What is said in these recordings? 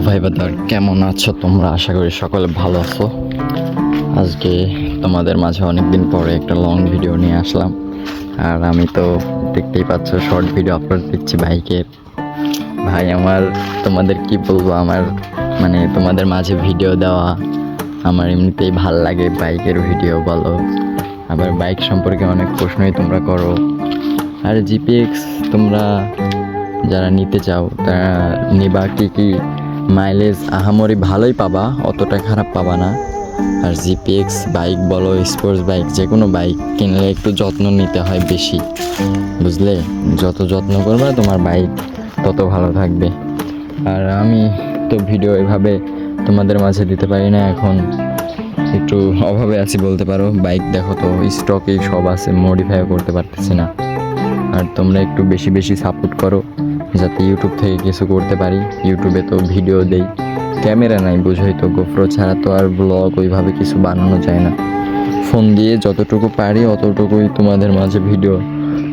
ভাই বাদার কেমন আছো তোমরা? আশা করি সকলে ভালো আছো। আজকে তোমাদের মাঝে অনেকদিন পরে একটা লং ভিডিও নিয়ে আসলাম। আর আমি তো দেখতেই পাচ্ছ শর্ট ভিডিও আপলোড দিচ্ছি বাইকের। ভাই আমার তোমাদের কি বলবো, আমার মানে তোমাদের মাঝে ভিডিও দেওয়া আমার এমনিতেই ভাল লাগে। বাইকের ভিডিও বলো, আবার বাইক সম্পর্কে অনেক প্রশ্নই তোমরা করো। আর জিপিএক্স তোমরা যারা নিতে চাও তারা নিবা, কি মাইলেজ আহামরি ভালোই পাবা, অতটা খারাপ পাবা না। আর জিপিএক্স বাইক বলো, স্পোর্টস বাইক, যে কোনো বাইক কিনলে একটু যত্ন নিতে হয় বেশি, বুঝলে? যত যত্ন করবে তোমার বাইক তত ভালো থাকবে। আর আমি তো ভিডিও এভাবে তোমাদের মাঝে দিতে পারি না, এখন একটু অভাবে আছি বলতে পারো। বাইক দেখো তো স্টকেই সব আছে, মডিফাইও করতে পারতেছি না। আর তোমরা একটু বেশি বেশি সাপোর্ট করো যাতে ইউটিউব থেকে কিছু করতে পারি। ইউটিউবে তো ভিডিও দেই, ক্যামেরা নাই, বুঝোই তো, গোপ্রো ছাড়া তো আর ব্লগ ওইভাবে কিছু বানানো যায় না। ফোন দিয়ে যতটুকু পারি অতটুকুই তোমাদের মাঝে ভিডিও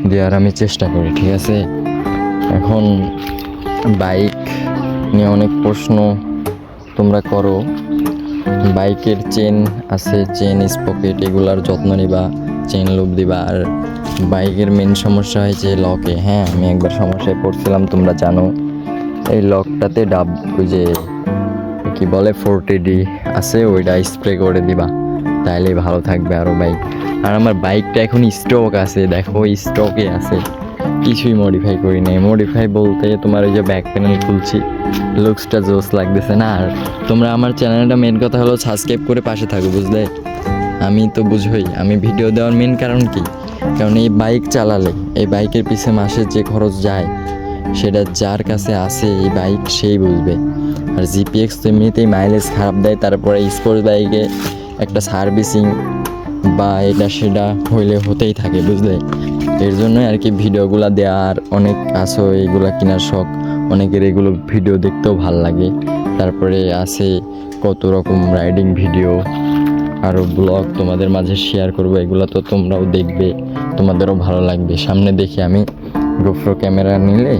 দেওয়ার আমি চেষ্টা করি, ঠিক আছে? এখন বাইক নিয়ে অনেক প্রশ্ন তোমরা করো। বাইকের চেন আছে, চেন স্পকেট, এগুলার যত্ন নিবা, চেন লুপ দিবা। আর বাইকের মেন সমস্যা হয়েছে লকে। হ্যাঁ, আমি একবার সমস্যায় পড়ছিলাম, তোমরা জানো। এই লকটাতে ওই যে কি বলে 40D আছে, ওইটা স্প্রে করে দিবা, তাইলে ভালো থাকবে আরও বাইক। আর আমার বাইকটা এখন স্টক আছে, দেখো স্টকে আছে, কিছুই মডিফাই করি নাই। মডিফাই বলতে তোমার ওই যে ব্যাক প্যানেল খুলছি, লুকসটা জোস লাগতেছে না। আর তোমরা আমার চ্যানেলটা মেন কথা হলো সাবস্ক্রাইব করে পাশে থাকো, বুঝলে? আমি তো বুঝোই আমি ভিডিও দেওয়ার মেন কারণ কি, কারণ এই বাইক চালালে এই বাইকের পিছে মাসে যে খরচ যায় সেটা যার কাছে আছে এই বাইক সেই বুঝবে। আর জিপিএক্স তো এমনিতেই মাইলেজ খারাপ দেয়, তারপরে স্পোর্টস বাইকে একটা সার্ভিসিং বা এটা সেটা হইলে হতেই থাকে, বুঝলে? এর জন্যই আর কি ভিডিওগুলো দেওয়ার। অনেক আসো এইগুলো কেনার শখ, অনেকের এগুলো ভিডিও দেখতেও ভাল লাগে। তারপরে আছে কত রকম রাইডিং ভিডিও, আরও ব্লগ তোমাদের মাঝে শেয়ার করবো, এগুলো তো তোমরাও দেখবে, তোমাদেরও ভালো লাগবে। সামনে দেখি আমি গোপ্রো ক্যামেরা নিলে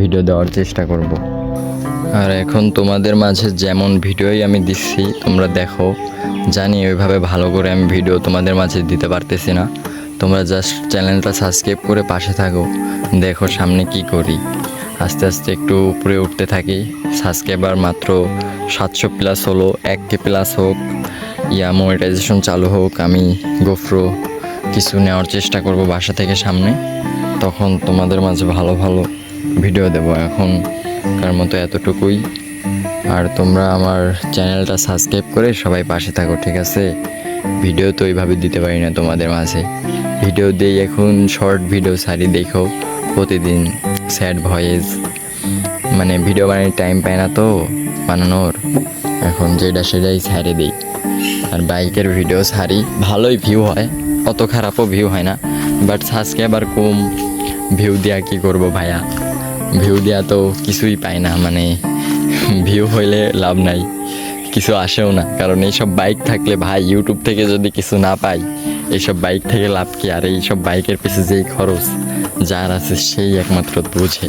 ভিডিও দেওয়ার চেষ্টা করব। আর এখন তোমাদের মাঝে যেমন ভিডিওই আমি দিচ্ছি তোমরা দেখো, জানি ওইভাবে ভালো করে আমি ভিডিও তোমাদের মাঝে দিতে পারতেছি না। তোমরা জাস্ট চ্যানেলটা সাবস্ক্রাইব করে পাশে থাকো, দেখো সামনে কি করি। আস্তে আস্তে একটু উপরে উঠতে থাকি। সাবস্ক্রাইবার মাত্র 700+ হলো, 1K প্লাস হোক, মনিটাইজেশন চালু হোক, আমি গোপ্রো কিছু নেওয়ার চেষ্টা করব বাসা থেকে সামনে, তখন তোমাদের মাঝে ভালো ভালো ভিডিও দেব। এখনকার মতো এতটুকুই। আর তোমরা আমার চ্যানেলটা সাবস্ক্রাইব করে সবাই পাশে থাকো, ঠিক আছে? ভিডিও তো ওইভাবে দিতে পারি না তোমাদের মাঝে, ভিডিও দেই এখন শর্ট ভিডিও সারি, দেখো প্রতিদিন স্যাড ভয়েস, মানে ভিডিও বানানোর টাইম পায় না তো বানানোর, এখন যেটা সেটাই ছাড়ে দিই। আর বাইকের ভিডিও ছাড়ি, ভালোই ভিউ হয়, অত খারাপও ভিউ হয় না, বাট সাবস্ক্রাইবার কম, ভিউ দেওয়া কী করবো ভাইয়া, ভিউ দেওয়া তো কিছুই পায় না, মানে ভিউ হইলে লাভ নাই, কিছু আসেও না। কারণ এইসব বাইক থাকলে ভাই ইউটিউব থেকে যদি কিছু না পাই, এইসব বাইক থেকে লাভ কি? আর এইসব বাইকের পিছনে যেই খরচ যার আছে সেই একমাত্র বুঝে।